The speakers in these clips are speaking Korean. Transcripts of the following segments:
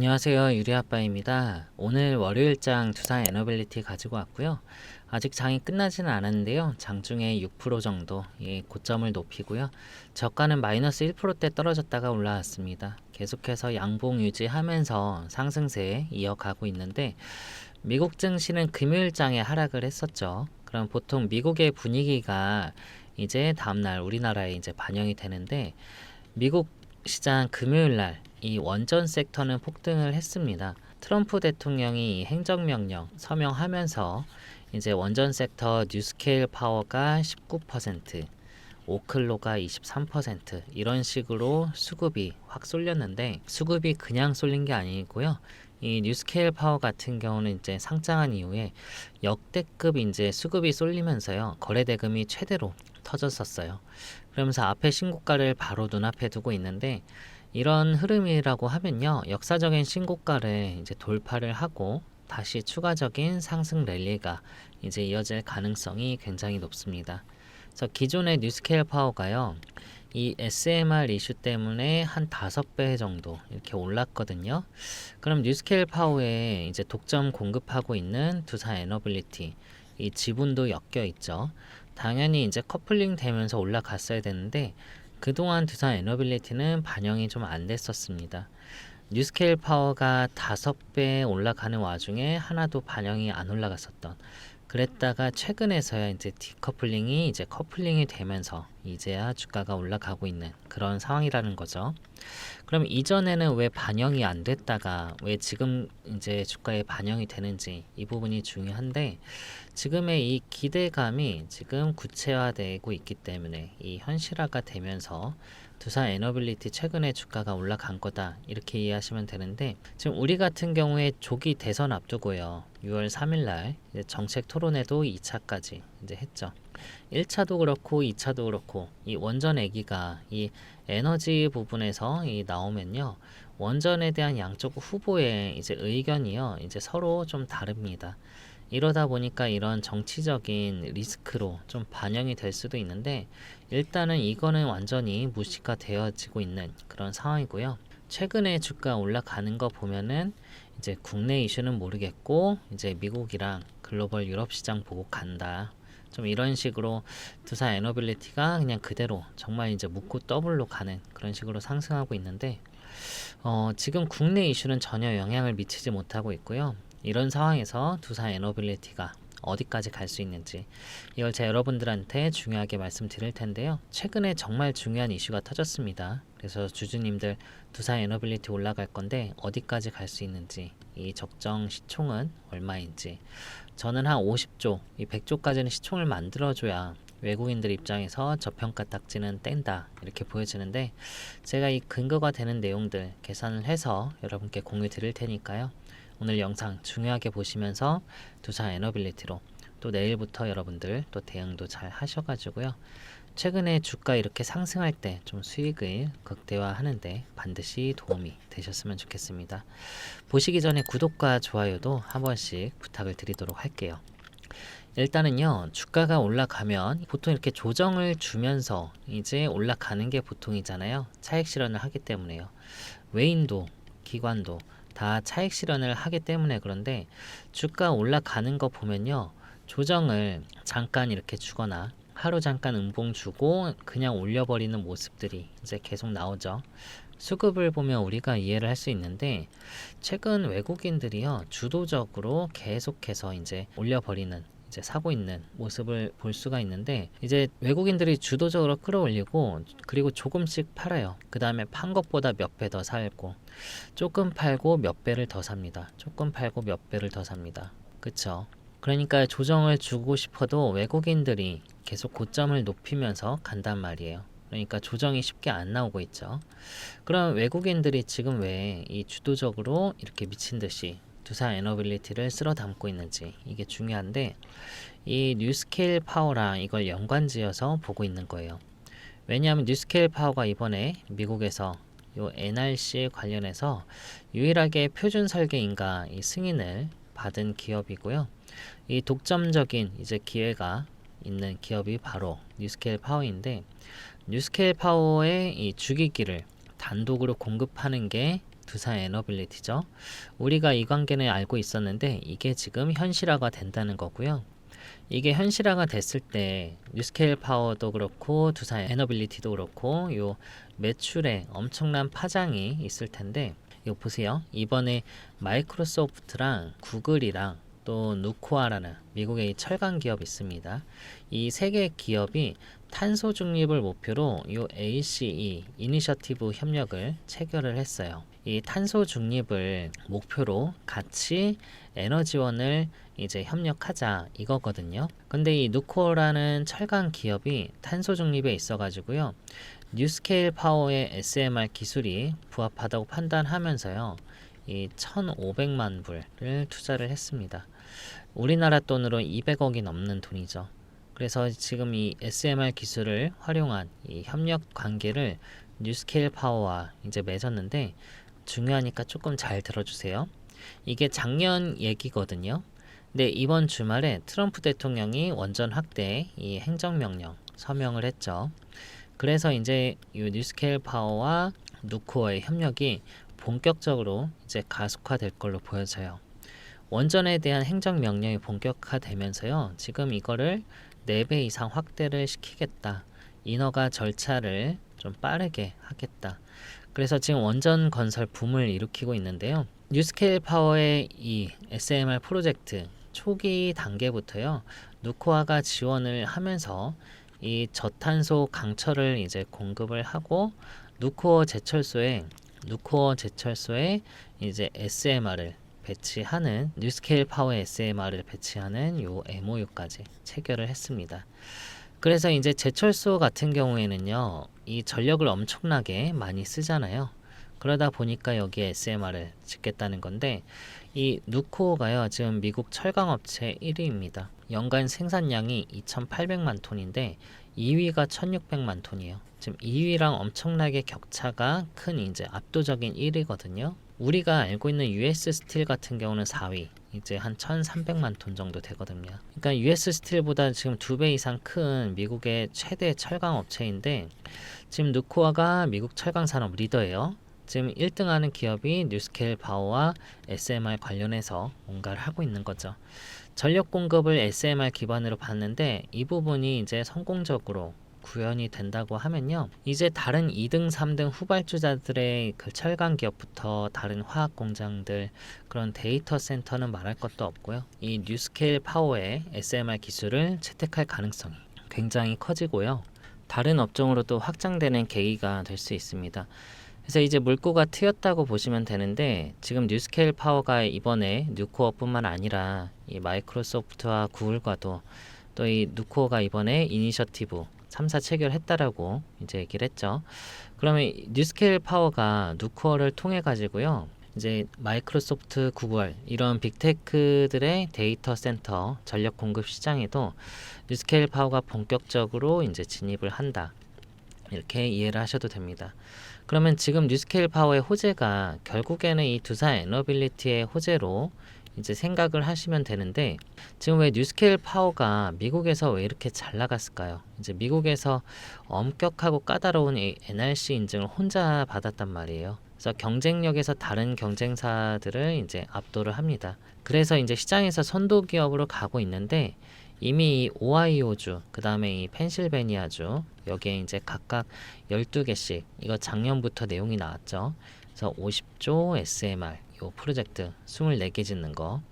안녕하세요. 유리아빠입니다. 오늘 월요일장 두산 에너빌리티 가지고 왔고요. 아직 장이 끝나지는 않았는데요. 장중에 6% 정도 고점을 높이고요. 저가는 마이너스 1%대 떨어졌다가 올라왔습니다. 계속해서 양봉 유지하면서 상승세에 이어가고 있는데 미국 증시는 금요일장에 하락을 했었죠. 그럼 보통 미국의 분위기가 이제 다음날 우리나라에 이제 반영이 되는데 미국 시장 금요일 날 이 원전 섹터는 폭등을 했습니다. 트럼프 대통령이 행정명령 서명하면서 이제 원전 섹터 뉴스케일 파워가 19%, 오클로가 23% 이런 식으로 수급이 확 쏠렸는데 수급이 그냥 쏠린 게 아니고요. 이 뉴스케일 파워 같은 경우는 이제 상장한 이후에 역대급 이제 수급이 쏠리면서요. 거래 대금이 최대로 터졌었어요. 그러면서 앞에 신고가를 바로 눈앞에 두고 있는데 이런 흐름이라고 하면요. 역사적인 신고가를 이제 돌파를 하고 다시 추가적인 상승 랠리가 이제 이어질 가능성이 굉장히 높습니다. 그래서 기존의 뉴스케일 파워가요. 이 SMR 이슈 때문에 한 5배 정도 이렇게 올랐거든요. 그럼 뉴스케일 파워에 이제 독점 공급하고 있는 두산 에너빌리티 이 지분도 엮여 있죠. 당연히 이제 커플링 되면서 올라갔어야 되는데 그동안 두산 에너빌리티는 반영이 좀 안 됐었습니다. 뉴스케일 파워가 5배 올라가는 와중에 하나도 반영이 안 올라갔었던 그랬다가 최근에서야 이제 디커플링이 이제 커플링이 되면서 이제야 주가가 올라가고 있는 그런 상황이라는 거죠. 그럼 이전에는 왜 반영이 안 됐다가 왜 지금 이제 주가에 반영이 되는지 이 부분이 중요한데 지금의 이 기대감이 지금 구체화되고 있기 때문에 이 현실화가 되면서 두산 에너빌리티 최근에 주가가 올라간 거다 이렇게 이해하시면 되는데 지금 우리 같은 경우에 조기 대선 앞두고요. 6월 3일 날 정책 토론회도 2차까지 이제 했죠. 1차도 그렇고 2차도 그렇고 이 원전 얘기가 이 에너지 부분에서 나오면요. 원전에 대한 양쪽 후보의 이제 의견이요. 이제 서로 좀 다릅니다. 이러다 보니까 이런 정치적인 리스크로 좀 반영이 될 수도 있는데 일단은 이거는 완전히 무시가 되어지고 있는 그런 상황이고요. 최근에 주가 올라가는 거 보면은 이제 국내 이슈는 모르겠고 이제 미국이랑 글로벌 유럽 시장 보고 간다. 좀 이런 식으로 두산 에너빌리티가 그냥 그대로 정말 이제 묻고 더블로 가는 그런 식으로 상승하고 있는데 지금 국내 이슈는 전혀 영향을 미치지 못하고 있고요. 이런 상황에서 두산 에너빌리티가 어디까지 갈 수 있는지 이걸 제가 여러분들한테 중요하게 말씀드릴 텐데요. 최근에 정말 중요한 이슈가 터졌습니다. 그래서 주주님들 두산 에너빌리티 올라갈 건데 어디까지 갈 수 있는지 이 적정 시총은 얼마인지 저는 한 50조, 이 100조까지는 시총을 만들어줘야 외국인들 입장에서 저평가 딱지는 뗀다 이렇게 보여지는데 제가 이 근거가 되는 내용들 계산을 해서 여러분께 공유 드릴 테니까요. 오늘 영상 중요하게 보시면서 두산 에너빌리티로 또 내일부터 여러분들 또 대응도 잘 하셔가지고요. 최근에 주가 이렇게 상승할 때 좀 수익을 극대화하는데 반드시 도움이 되셨으면 좋겠습니다. 보시기 전에 구독과 좋아요도 한 번씩 부탁을 드리도록 할게요. 일단은요, 주가가 올라가면 보통 이렇게 조정을 주면서 이제 올라가는 게 보통이잖아요. 차익 실현을 하기 때문에요. 외인도, 기관도 다 차익 실현을 하기 때문에 그런데 주가 올라가는 거 보면요. 조정을 잠깐 이렇게 주거나 하루 잠깐 음봉 주고 그냥 올려버리는 모습들이 이제 계속 나오죠. 수급을 보면 우리가 이해를 할 수 있는데 최근 외국인들이요. 주도적으로 계속해서 이제 올려버리는 이제 사고 있는 모습을 볼 수가 있는데 이제 외국인들이 주도적으로 끌어올리고 그리고 조금씩 팔아요. 그 다음에 판 것보다 몇 배 더 살고 조금 팔고 몇 배를 더 삽니다. 조금 팔고 몇 배를 더 삽니다. 그쵸? 그러니까 조정을 주고 싶어도 외국인들이 계속 고점을 높이면서 간단 말이에요. 그러니까 조정이 쉽게 안 나오고 있죠. 그럼 외국인들이 지금 왜 이 주도적으로 이렇게 미친 듯이 두산 에너빌리티를 쓸어 담고 있는지 이게 중요한데 이 뉴스케일 파워랑 이걸 연관지어서 보고 있는 거예요. 왜냐하면 뉴스케일 파워가 이번에 미국에서 요 NRC 관련해서 유일하게 표준 설계인가 이 승인을 받은 기업이고요. 이 독점적인 이제 기회가 있는 기업이 바로 뉴스케일 파워인데 뉴스케일 파워의 이 주기기를 단독으로 공급하는 게 두산 에너빌리티죠. 우리가 이 관계는 알고 있었는데 이게 지금 현실화가 된다는 거고요. 이게 현실화가 됐을 때 뉴스케일 파워도 그렇고 두산 에너빌리티도 그렇고 요 매출에 엄청난 파장이 있을 텐데, 이거 보세요. 이번에 마이크로소프트랑 구글이랑 또 누코아라는 미국의 철강 기업이 있습니다. 이 세 개 기업이 탄소 중립을 목표로 요 ACE 이니셔티브 협력을 체결을 했어요. 이 탄소 중립을 목표로 같이 에너지원을 이제 협력하자 이거거든요. 근데 이 누코어라는 철강 기업이 탄소 중립에 있어 가지고요, 뉴스케일 파워의 SMR 기술이 부합하다고 판단하면서요, 이 1,500만 불을 투자를 했습니다. 우리나라 돈으로 200억이 넘는 돈이죠. 그래서 지금 이 SMR 기술을 활용한 이 협력 관계를 뉴스케일 파워와 이제 맺었는데, 중요하니까 조금 잘 들어주세요. 이게 작년 얘기거든요. 근데 이번 주말에 트럼프 대통령이 원전 확대 이 행정명령 서명을 했죠. 그래서 이제 이 뉴스케일 파워와 누코어의 협력이 본격적으로 이제 가속화될 걸로 보여져요. 원전에 대한 행정명령이 본격화되면서요, 지금 이거를 4배 이상 확대를 시키겠다. 인허가 절차를 좀 빠르게 하겠다. 그래서 지금 원전 건설 붐을 일으키고 있는데요. 뉴스케일 파워의 이 SMR 프로젝트 초기 단계부터요, 누코아가 지원을 하면서 이 저탄소 강철을 이제 공급을 하고 누코어 제철소에 이제 SMR을 배치하는, 뉴스케일 파워 SMR을 배치하는 요 MOU까지 체결을 했습니다. 그래서 이제 제철소 같은 경우에는요, 이 전력을 엄청나게 많이 쓰잖아요. 그러다 보니까 여기에 SMR을 짓겠다는 건데, 이 누코어가요, 지금 미국 철강업체 1위입니다. 연간 생산량이 2,800만 톤인데 2위가 1,600만 톤이에요. 지금 2위랑 엄청나게 격차가 큰 이제 압도적인 1위거든요. 우리가 알고 있는 US 스틸 같은 경우는 4위, 이제 한 1,300만 톤 정도 되거든요. 그러니까 US 스틸보다 지금 2배 이상 큰 미국의 최대 철강 업체인데, 지금 누코아가 미국 철강 산업 리더예요. 지금 1등하는 기업이 뉴스케일 파워와 SMR 관련해서 뭔가를 하고 있는 거죠. 전력 공급을 SMR 기반으로 봤는데 이 부분이 이제 성공적으로 구현이 된다고 하면요, 이제 다른 2등, 3등 후발주자들의 그 철강 기업부터 다른 화학 공장들, 그런 데이터 센터는 말할 것도 없고요. 이 뉴스케일 파워의 SMR 기술을 채택할 가능성이 굉장히 커지고요. 다른 업종으로도 확장되는 계기가 될 수 있습니다. 그래서 이제 물꼬가 트였다고 보시면 되는데, 지금 뉴스케일 파워가 이번에 누코어뿐만 아니라 이 마이크로소프트와 구글과도 또 이 누코어가 이번에 이니셔티브 3사 체결했다라고 이제 얘기를 했죠. 그러면 뉴스케일 파워가 누코어를 통해 가지고요, 이제 마이크로소프트, 구글 이런 빅테크들의 데이터 센터 전력 공급 시장에도 뉴스케일 파워가 본격적으로 이제 진입을 한다. 이렇게 이해를 하셔도 됩니다. 그러면 지금 뉴스케일 파워의 호재가 결국에는 이 두산 에너빌리티의 호재로 이제 생각을 하시면 되는데, 지금 왜 뉴스케일 파워가 미국에서 왜 이렇게 잘 나갔을까요? 이제 미국에서 엄격하고 까다로운 이 NRC 인증을 혼자 받았단 말이에요. 그래서 경쟁력에서 다른 경쟁사들을 이제 압도를 합니다. 그래서 이제 시장에서 선도 기업으로 가고 있는데, 이미 이 오하이오주, 그 다음에 이 펜실베니아주, 여기에 이제 각각 12개씩, 이거 작년부터 내용이 나왔죠. 그래서 50조 SMR, 요 프로젝트 24개 짓는 거.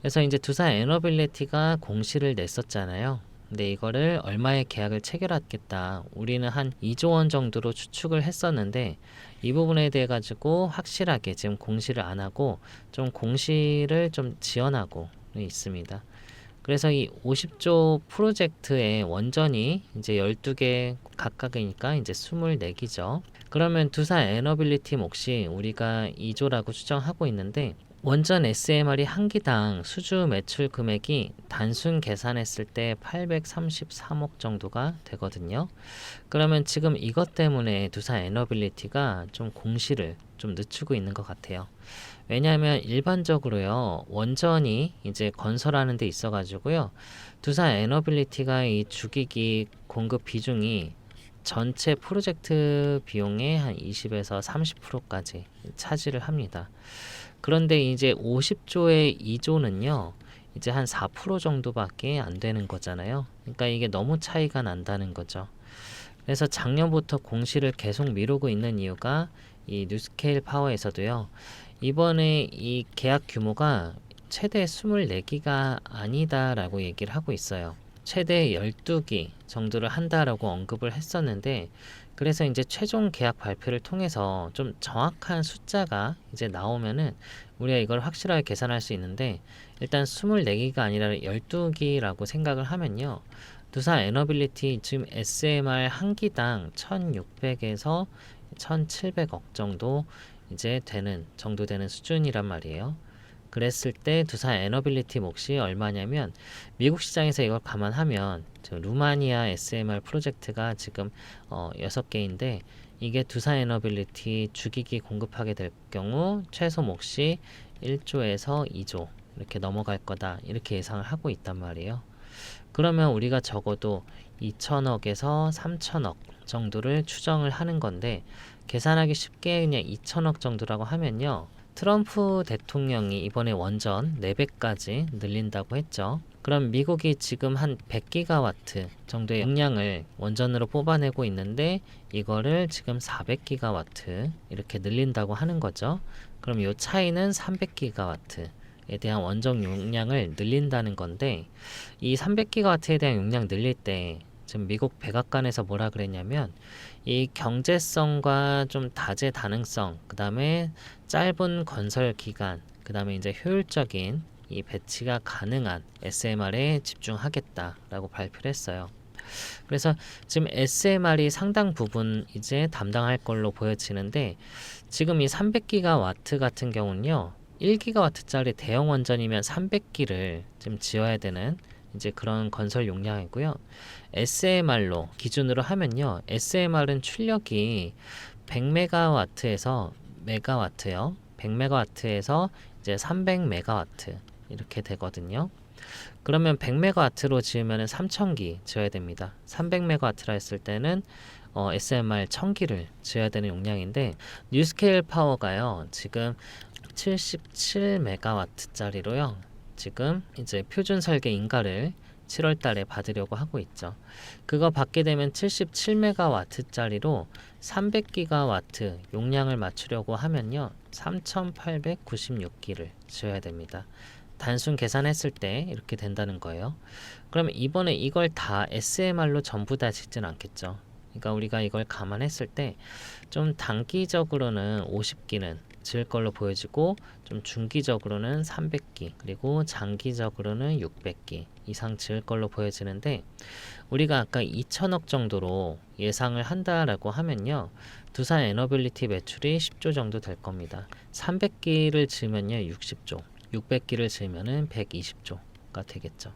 그래서 이제 두산 에너빌리티가 공시를 냈었잖아요. 근데 이거를 얼마의 계약을 체결하겠다, 우리는 한 2조 원 정도로 추측을 했었는데, 이 부분에 대해 가지고 확실하게 지금 공시를 안 하고 좀 공시를 좀 지연하고 있습니다. 그래서 이 50조 프로젝트의 원전이 이제 12개 각각이니까 이제 24기죠. 그러면 두산 에너빌리티 몫이 우리가 2조라고 추정하고 있는데, 원전 SMR이 한 기당 수주 매출 금액이 단순 계산했을 때 833억 정도가 되거든요. 그러면 지금 이것 때문에 두산 에너빌리티가 좀 공시를 좀 늦추고 있는 것 같아요. 왜냐하면 일반적으로요, 원전이 이제 건설하는 데 있어 가지고요, 두산 에너빌리티가 이 주기기 공급 비중이 전체 프로젝트 비용의 한 20에서 30%까지 차지를 합니다. 그런데 이제 50조의 2조는요, 이제 한 4% 정도밖에 안 되는 거잖아요. 그러니까 이게 너무 차이가 난다는 거죠. 그래서 작년부터 공시를 계속 미루고 있는 이유가 이 뉴스케일 파워에서도요, 이번에 이 계약 규모가 최대 24기가 아니다라고 얘기를 하고 있어요. 최대 12기 정도를 한다라고 언급을 했었는데, 그래서 이제 최종 계약 발표를 통해서 좀 정확한 숫자가 이제 나오면은 우리가 이걸 확실하게 계산할 수 있는데, 일단 24기가 아니라 12기라고 생각을 하면요, 두산 에너빌리티 지금 SMR 한 기당 1600에서 1700억 정도 이제 정도 되는 수준이란 말이에요. 그랬을 때 두산 에너빌리티 몫이 얼마냐면, 미국 시장에서 이걸 감안하면 루마니아 SMR 프로젝트가 지금 6개인데, 이게 두산 에너빌리티 주기기 공급하게 될 경우 최소 몫이 1조에서 2조 이렇게 넘어갈 거다, 이렇게 예상을 하고 있단 말이에요. 그러면 우리가 적어도 2천억에서 3천억 정도를 추정을 하는 건데, 계산하기 쉽게 그냥 2천억 정도라고 하면요, 트럼프 대통령이 이번에 원전 4배까지 늘린다고 했죠. 그럼 미국이 지금 한 100기가와트 정도의 용량을 원전으로 뽑아내고 있는데, 이거를 지금 400기가와트 이렇게 늘린다고 하는 거죠. 그럼 이 차이는 300기가와트에 대한 원전 용량을 늘린다는 건데, 이 300기가와트에 대한 용량 늘릴 때 지금 미국 백악관에서 뭐라 그랬냐면, 이 경제성과 좀 다재다능성, 그 다음에 짧은 건설 기간, 그 다음에 이제 효율적인 이 배치가 가능한 SMR에 집중하겠다라고 발표를 했어요. 그래서 지금 SMR이 상당 부분 이제 담당할 걸로 보여지는데, 지금 이 300기가와트 같은 경우는요, 1기가와트짜리 대형 원전이면 300기를 지금 지어야 되는 이제 그런 건설 용량이고요. SMR로 기준으로 하면요, SMR은 출력이 100메가와트에서 메가와트요. 100메가와트에서 이제 300메가와트 이렇게 되거든요. 그러면 100메가와트로 지으면 3000기 지어야 됩니다. 300메가와트라 했을 때는 SMR 1000기를 지어야 되는 용량인데, 뉴스케일 파워가요, 지금 77메가와트짜리로요, 지금 이제 표준 설계 인가를 7월 달에 받으려고 하고 있죠. 그거 받게 되면 77메가와트짜리로 300기가와트 용량을 맞추려고 하면요, 3896기를 지어야 됩니다. 단순 계산했을 때 이렇게 된다는 거예요. 그러면 이번에 이걸 다 SMR로 전부 다 짓진 않겠죠. 그러니까 우리가 이걸 감안했을 때 좀 단기적으로는 50기는 지을 걸로 보여지고, 좀 중기적으로는 300기, 그리고 장기적으로는 600기 이상 지을 걸로 보여지는데, 우리가 아까 2천억 정도로 예상을 한다라고 하면요, 두산 에너빌리티 매출이 10조 정도 될 겁니다. 300기를 지으면요 60조, 600기를 지으면은 120조가 되겠죠.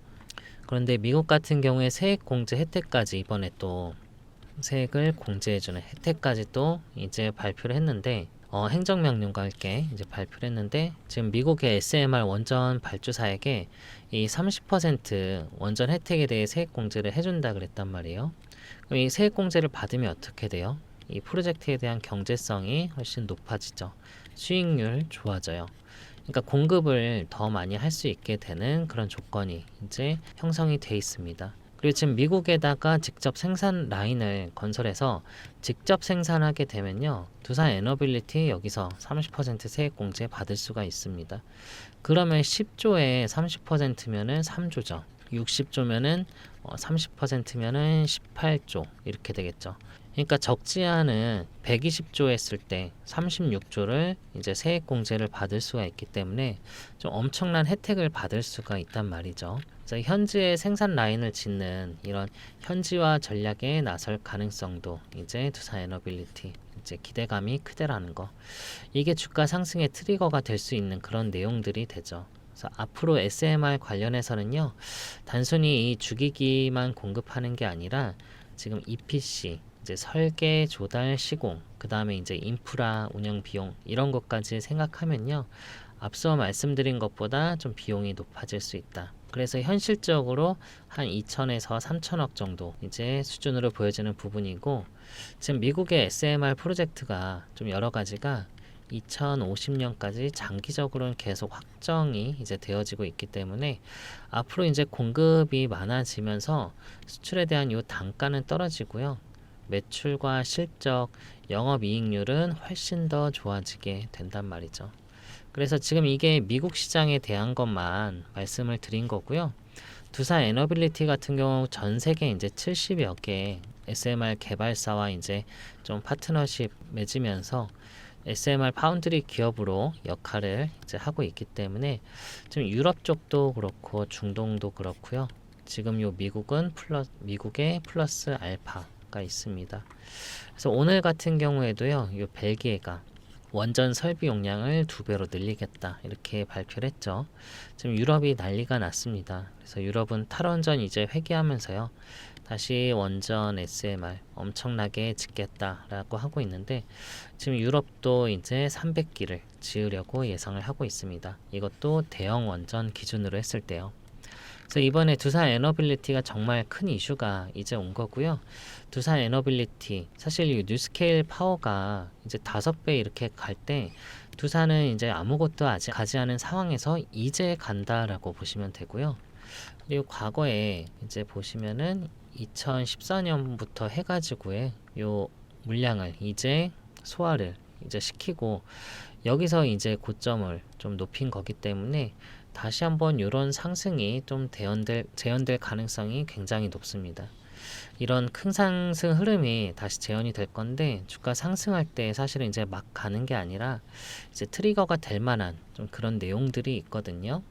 그런데 미국 같은 경우에 세액 공제 혜택까지, 이번에 또 세액을 공제해주는 혜택까지 또 이제 발표를 했는데, 행정명령과 함께 이제 발표를 했는데, 지금 미국의 SMR 원전 발주사에게 이 30% 원전 혜택에 대해 세액 공제를 해준다 그랬단 말이에요. 그럼 이 세액 공제를 받으면 어떻게 돼요? 이 프로젝트에 대한 경제성이 훨씬 높아지죠. 수익률 좋아져요. 그러니까 공급을 더 많이 할 수 있게 되는 그런 조건이 이제 형성이 돼 있습니다. 그리고 지금 미국에다가 직접 생산 라인을 건설해서 직접 생산하게 되면요, 두산 에너빌리티 여기서 30% 세액 공제 받을 수가 있습니다. 그러면 10조에 30%면은 3조죠. 60조면은 30%면은 18조 이렇게 되겠죠. 그러니까 적지 않은 120조 했을 때 36조를 이제 세액 공제를 받을 수가 있기 때문에 좀 엄청난 혜택을 받을 수가 있단 말이죠. 그래서 현지의 생산 라인을 짓는 이런 현지화 전략에 나설 가능성도 이제 두산 에너빌리티 이제 기대감이 크다라는 거. 이게 주가 상승의 트리거가 될 수 있는 그런 내용들이 되죠. 그래서 앞으로 SMR 관련해서는요, 단순히 이 주기기만 공급하는 게 아니라 지금 EPC 이제 설계, 조달, 시공, 그 다음에 이제 인프라 운영 비용 이런 것까지 생각하면요, 앞서 말씀드린 것보다 좀 비용이 높아질 수 있다. 그래서 현실적으로 한 2천에서 3천억 정도 이제 수준으로 보여지는 부분이고, 지금 미국의 SMR 프로젝트가 좀 여러 가지가 2050년까지 장기적으로는 계속 확정이 이제 되어지고 있기 때문에 앞으로 이제 공급이 많아지면서 수출에 대한 요 단가는 떨어지고요. 매출과 실적, 영업이익률은 훨씬 더 좋아지게 된단 말이죠. 그래서 지금 이게 미국 시장에 대한 것만 말씀을 드린 거고요. 두산 에너빌리티 같은 경우 전 세계 이제 70여 개 SMR 개발사와 이제 좀 파트너십 맺으면서 SMR 파운드리 기업으로 역할을 이제 하고 있기 때문에 좀 유럽 쪽도 그렇고 중동도 그렇고요. 지금 요 미국의 플러스 알파가 있습니다. 그래서 오늘 같은 경우에도요, 요 벨기에가 원전 설비 용량을 2배로 늘리겠다 이렇게 발표를 했죠. 지금 유럽이 난리가 났습니다. 그래서 유럽은 탈원전 이제 회귀하면서요, 다시 원전 SMR 엄청나게 짓겠다라고 하고 있는데, 지금 유럽도 이제 300기를 지으려고 예상을 하고 있습니다. 이것도 대형 원전 기준으로 했을 때요. 그래서 이번에 두산 에너빌리티가 정말 큰 이슈가 이제 온 거고요. 두산 에너빌리티, 사실 이 뉴스케일 파워가 이제 5배 이렇게 갈 때 두산은 이제 아무것도 아직 가지 않은 상황에서 이제 간다라고 보시면 되고요. 그리고 과거에 이제 보시면은 2014년부터 해가지고의 요 물량을 이제 소화를 이제 시키고 여기서 이제 고점을 좀 높인 거기 때문에 다시 한번 이런 상승이 좀 재현될 가능성이 굉장히 높습니다. 이런 큰 상승 흐름이 다시 재현이 될 건데, 주가 상승할 때 사실은 이제 막 가는 게 아니라 이제 트리거가 될 만한 좀 그런 내용들이 있거든요.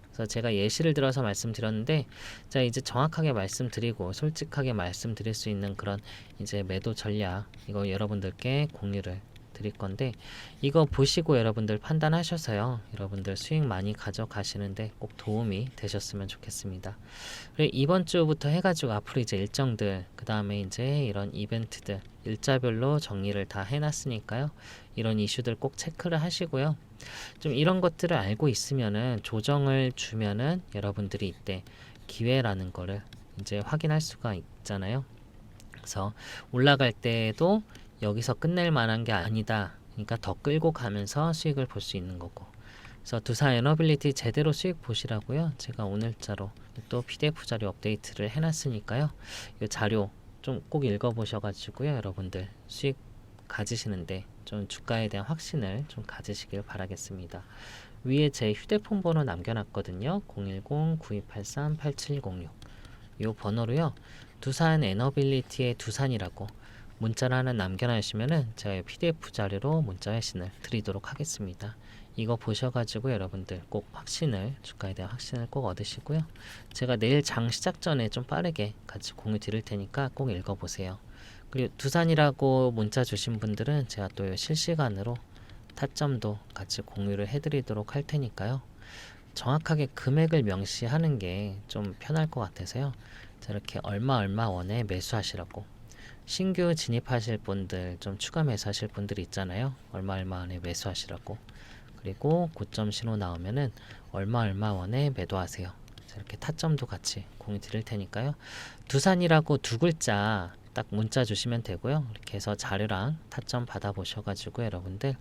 그래서 제가 예시를 들어서 말씀드렸는데, 자 이제 정확하게 말씀드리고 솔직하게 말씀드릴 수 있는 그런 이제 매도 전략, 이거 여러분들께 공유를 드릴 건데, 이거 보시고 여러분들 판단하셔서요, 여러분들 수익 많이 가져가시는데 꼭 도움이 되셨으면 좋겠습니다. 그리고 이번 주부터 해가지고 앞으로 이제 일정들, 그 다음에 이제 이런 이벤트들 일자별로 정리를 다 해놨으니까요, 이런 이슈들 꼭 체크를 하시고요. 좀 이런 것들을 알고 있으면은 조정을 주면은 여러분들이 이때 기회라는 거를 이제 확인할 수가 있잖아요. 그래서 올라갈 때에도 여기서 끝낼 만한 게 아니다, 그러니까 더 끌고 가면서 수익을 볼 수 있는 거고. 그래서 두산 에너빌리티 제대로 수익 보시라고요, 제가 오늘자로 또 PDF 자료 업데이트를 해놨으니까요, 이 자료 좀 꼭 읽어보셔가지고요, 여러분들 수익 가지시는데 좀 주가에 대한 확신을 좀 가지시길 바라겠습니다. 위에 제 휴대폰 번호 남겨놨거든요. 010-9283-8706 이 번호로요, 두산 에너빌리티의 두산이라고 문자를 하나 남겨놔주시면은 제가 PDF 자료로 문자 회신을 드리도록 하겠습니다. 이거 보셔가지고 여러분들 꼭 확신을, 주가에 대한 확신을 꼭 얻으시고요. 제가 내일 장 시작 전에 좀 빠르게 같이 공유 드릴 테니까 꼭 읽어보세요. 그리고 두산이라고 문자 주신 분들은 제가 또 실시간으로 타점도 같이 공유를 해드리도록 할 테니까요. 정확하게 금액을 명시하는 게 좀 편할 것 같아서요, 저렇게 얼마 원에 매수하시라고, 신규 진입하실 분들, 좀 추가 매수하실 분들 있잖아요, 얼마 원에 매수하시라고, 그리고 고점 신호 나오면은 얼마 원에 매도하세요. 이렇게 타점도 같이 공유 드릴 테니까요. 두산이라고 2글자 딱 문자 주시면 되고요. 이렇게 해서 자료랑 타점 받아 보셔가지고 여러분들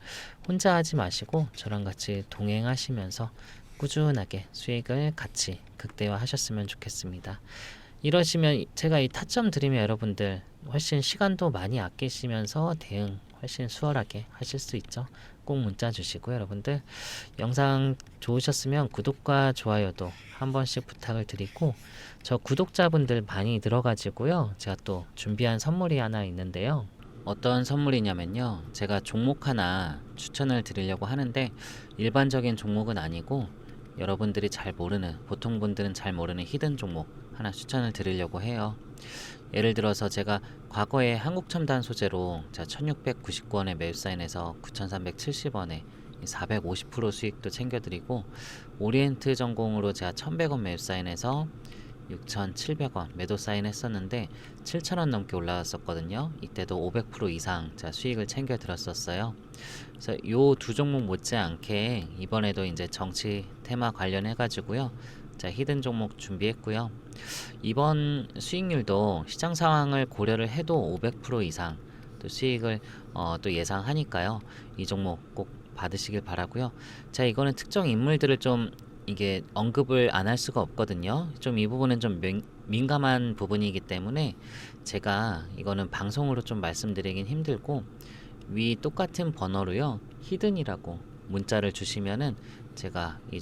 혼자 하지 마시고 저랑 같이 동행하시면서 꾸준하게 수익을 같이 극대화 하셨으면 좋겠습니다. 이러시면 제가 이 타점 드리면 여러분들 훨씬 시간도 많이 아끼시면서 대응 훨씬 수월하게 하실 수 있죠. 꼭 문자 주시고 여러분들 영상 좋으셨으면 구독과 좋아요도 한 번씩 부탁을 드리고, 저 구독자분들 많이 들어가지고요, 제가 또 준비한 선물이 하나 있는데요. 어떤 선물이냐면요, 제가 종목 하나 추천을 드리려고 하는데 일반적인 종목은 아니고 여러분들이 잘 모르는, 보통 분들은 잘 모르는 히든 종목 하나 추천을 드리려고 해요. 예를 들어서 제가 과거에 한국첨단 소재로 1699원에 매수 사인해서 9370원에 450% 수익도 챙겨드리고, 오리엔트 전공으로 제가 1100원 매수 사인해서 6,700원 매도 사인했었는데 7,000원 넘게 올라왔었거든요. 이때도 500% 이상 제가 수익을 챙겨 들었었어요. 그래서 요 두 종목 못지않게 이번에도 이제 정치 테마 관련해 가지고요, 자, 히든 종목 준비했고요. 이번 수익률도 시장 상황을 고려를 해도 500% 이상 또 수익을 또 예상하니까요. 이 종목 꼭 받으시길 바라고요. 자, 이거는 특정 인물들을 좀 이게 언급을 안 할 수가 없거든요. 좀 이 부분은 좀 민감한 부분이기 때문에 제가 이거는 방송으로 좀 말씀드리긴 힘들고, 위 똑같은 번호로요, 히든이라고 문자를 주시면은 제가 이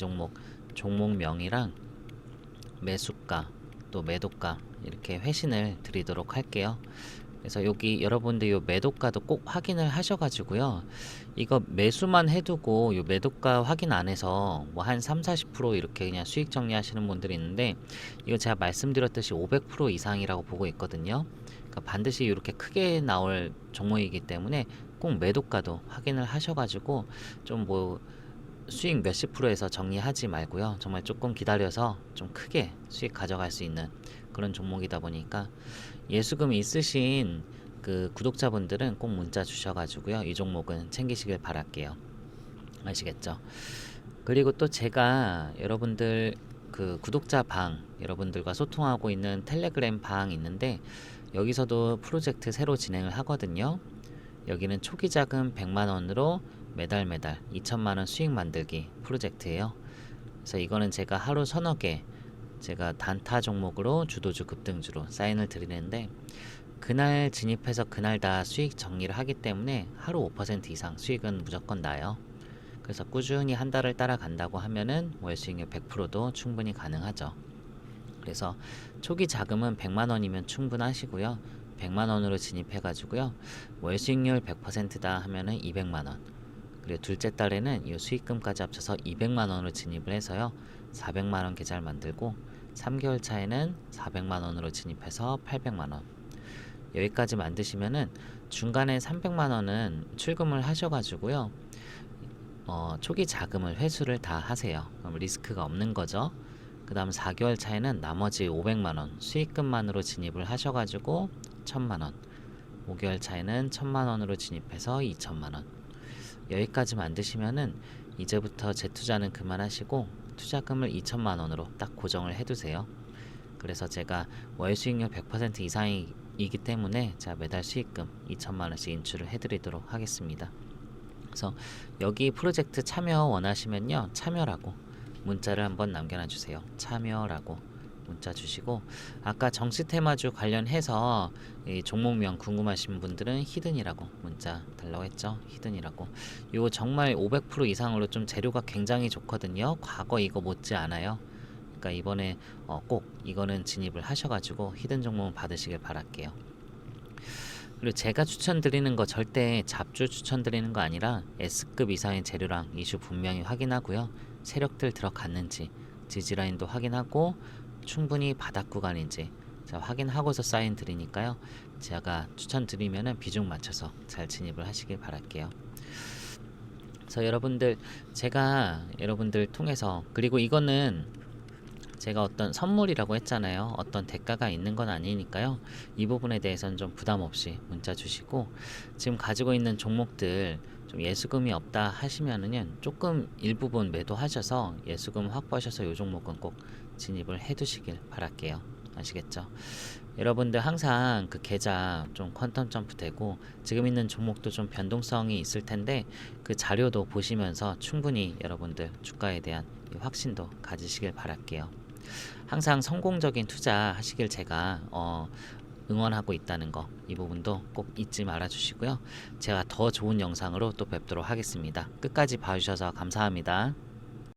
종목명이랑 매수가 또 매도가 이렇게 회신을 드리도록 할게요. 그래서 여기 여러분들 요 매도가도 꼭 확인을 하셔가지고요. 이거 매수만 해두고 요 매도가 확인 안 해서 뭐 한 3-40% 이렇게 그냥 수익 정리하시는 분들이 있는데, 이거 제가 말씀드렸듯이 500% 이상이라고 보고 있거든요. 그러니까 반드시 이렇게 크게 나올 종목이기 때문에 꼭 매도가도 확인을 하셔가지고 좀 뭐 수익 몇십 프로에서 정리하지 말고요. 정말 조금 기다려서 좀 크게 수익 가져갈 수 있는 그런 종목이다 보니까 예수금 있으신 그 구독자분들은 꼭 문자 주셔가지고요. 이 종목은 챙기시길 바랄게요. 아시겠죠? 그리고 또 제가 여러분들 그 구독자 방, 여러분들과 소통하고 있는 텔레그램 방 있는데, 여기서도 프로젝트 새로 진행을 하거든요. 여기는 초기 자금 100만원으로 매달 2천만원 수익 만들기 프로젝트예요. 그래서 이거는 제가 하루 서너 개 제가 단타 종목으로 주도주 급등주로 사인을 드리는데, 그날 진입해서 그날 다 수익 정리를 하기 때문에 하루 5% 이상 수익은 무조건 나요. 그래서 꾸준히 한 달을 따라간다고 하면은 월 수익률 100%도 충분히 가능하죠. 그래서 초기 자금은 100만원이면 충분하시고요. 100만원으로 진입해가지고요. 월 수익률 100%다 하면은 200만원. 그리고 둘째 달에는 이 수익금까지 합쳐서 200만원으로 진입을 해서요. 400만원 계좌를 만들고, 3개월 차에는 400만원으로 진입해서 800만원. 여기까지 만드시면은 중간에 300만원은 출금을 하셔가지고요. 초기 자금을 회수를 다 하세요. 그럼 리스크가 없는 거죠. 그 다음 4개월 차에는 나머지 500만원 수익금만으로 진입을 하셔가지고 1000만원. 5개월 차에는 1000만원으로 진입해서 2000만원. 여기까지 만드시면은 이제부터 재투자는 그만하시고 투자금을 2천만원으로 딱 고정을 해두세요. 그래서 제가 월 수익률 100% 이상이기 때문에 제가 매달 수익금 2천만원씩 인출을 해드리도록 하겠습니다. 그래서 여기 프로젝트 참여 원하시면요, 참여라고 문자를 한번 남겨놔 주세요. 참여라고 문자 주시고, 아까 정치 테마주 관련해서 이 종목명 궁금하신 분들은 히든이라고 문자 달라고 했죠. 히든이라고. 요 정말 500% 이상으로 좀 재료가 굉장히 좋거든요. 과거 이거 못지 않아요. 그러니까 이번에 꼭 이거는 진입을 하셔가지고 히든 종목은 받으시길 바랄게요. 그리고 제가 추천드리는 거 절대 잡주 추천드리는 거 아니라 S급 이상의 재료랑 이슈 분명히 확인하고요. 세력들 들어갔는지 지지라인도 확인하고 충분히 바닥 구간인지 자, 확인하고서 사인 드리니까요. 제가 추천드리면은 비중 맞춰서 잘 진입을 하시길 바랄게요. 그래서 여러분들, 제가 여러분들 통해서, 그리고 이거는 제가 어떤 선물이라고 했잖아요. 어떤 대가가 있는 건 아니니까요. 이 부분에 대해서는 좀 부담 없이 문자 주시고, 지금 가지고 있는 종목들 좀 예수금이 없다 하시면은 조금 일부분 매도하셔서 예수금 확보하셔서 이 종목은 꼭 진입을 해 두시길 바랄게요. 아시겠죠? 여러분들 항상 그 계좌 좀 퀀텀 점프 되고 지금 있는 종목도 좀 변동성이 있을 텐데, 그 자료도 보시면서 충분히 여러분들 주가에 대한 확신도 가지시길 바랄게요. 항상 성공적인 투자 하시길 제가 응원하고 있다는 거, 이 부분도 꼭 잊지 말아 주시고요. 제가 더 좋은 영상으로 또 뵙도록 하겠습니다. 끝까지 봐주셔서 감사합니다.